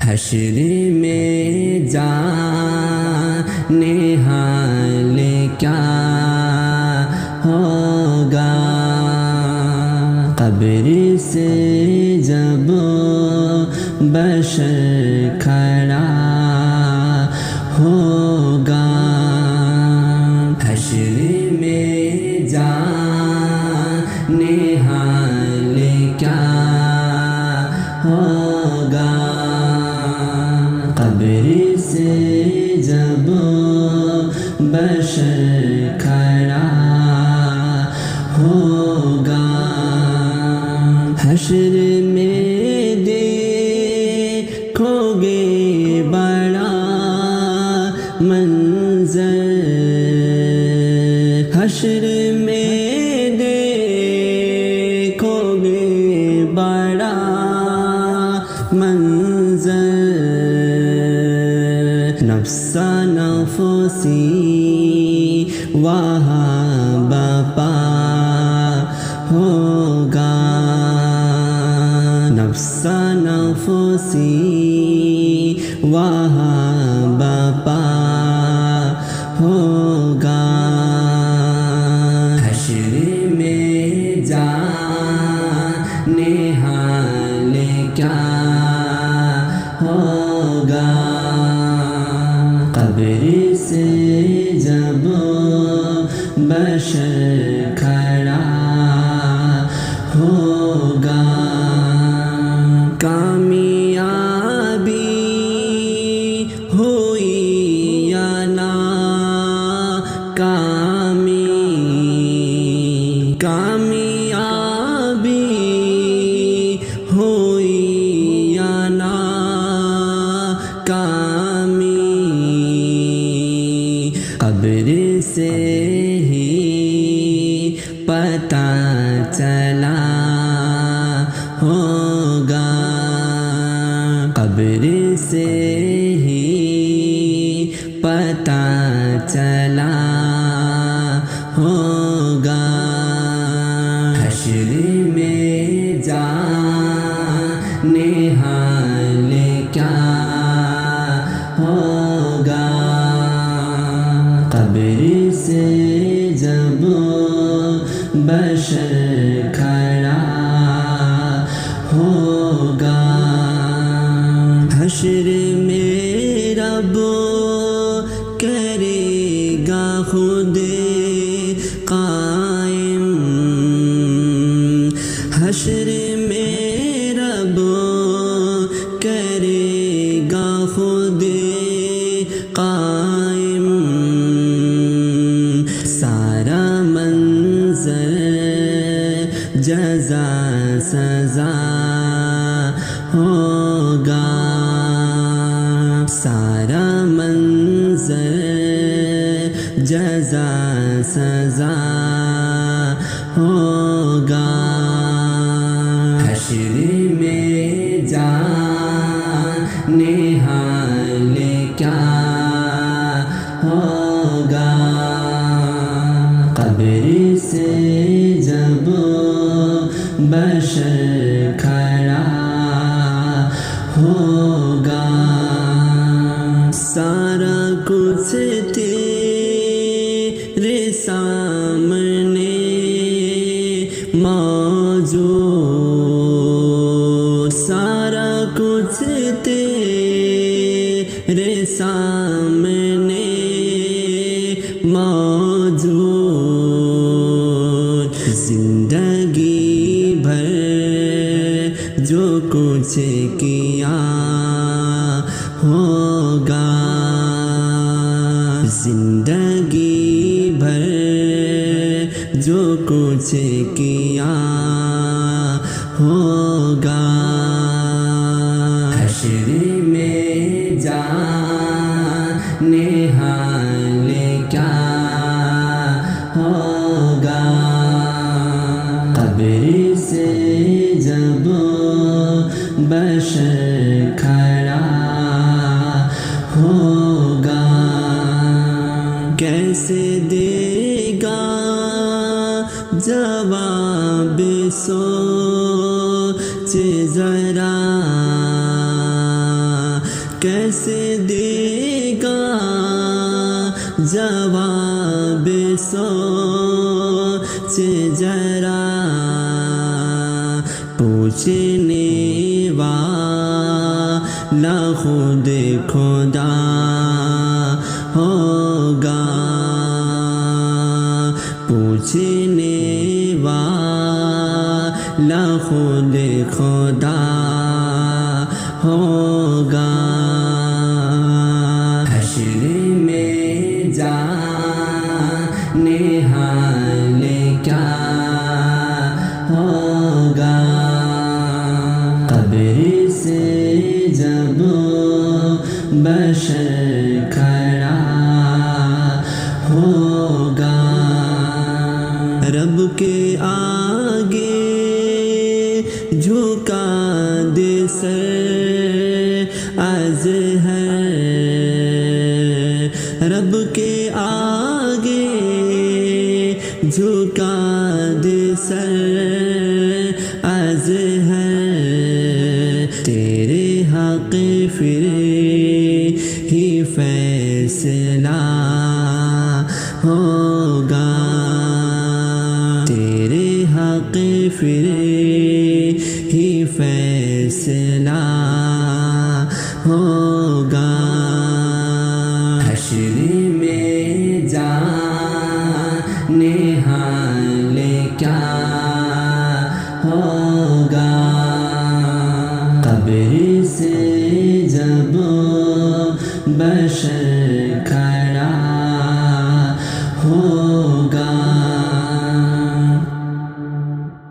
حشر میں جانے حال کیا ہوگا، قبر سے جب بشر کھڑا ہوگا، حشر میں جانے حال کیا ہوگا، قبر سے جب بشر کھڑا ہوگا، حشر میں دیکھو گے بڑا منظر، حشر میں دیکھو گے بڑا منظر، نفس نفسی وہاں بپا ہوگا، نفس نفسی وہاں بپا ہوگا، حشر میں جانے حال کیا ہوگا، قبر سے جب بشر کھڑا ہوگا، کامیابی ہوئی یا ناکامی، کامیابی ہوئی یا ناکامی، قبر سے ہی پتہ چلا ہوگا، قبر سے ہی پتہ چلا ہوگا، حشر میں جانے حال کیا ہوگا، قبر سے جب بشر کھڑا ہوگا، حشر میں رب کرے گا خود قائم، حشر میں رب کرے گا خود قائم، سارا منظر جزا سزا ہوگا، سارا منظر جزا سزا ہوگا، حشر میں جانے حال کیا ہوگا، قبر سے جب بشر کھڑا ہوگا، سارا کچھ تیرے سامنے موجود، سارا کچھ تیرے سامنے موجود، زندگی بھر جو کچھ کیا ہوگا، زندگی بھر جو کچھ کیا ہوگا، حشر میں جانے حال کیا ہوگا، قبر سے جب بشر کھڑا ہوگا، کیسے دے گا جواب سوچ ذرا، کیسے دے گا جواب سوچ ذرا پوچھنے والا خود خدا ہوگا پوچھنے والا خود خدا ہوگا حشر میں جانے حال کیا ہوگا قبر سے جب بشر کھڑا ہوگا رب کے آگے جھکا دے سر از ہے رب کے آگے جھکا دے سر از ہے تیرے حق پھر ہی فیصلہ ہوگا تیرے حق پھر ہی فیصلہ ہوگا حشر میں جانے حال کیا ہوگا قبر سے جب بشر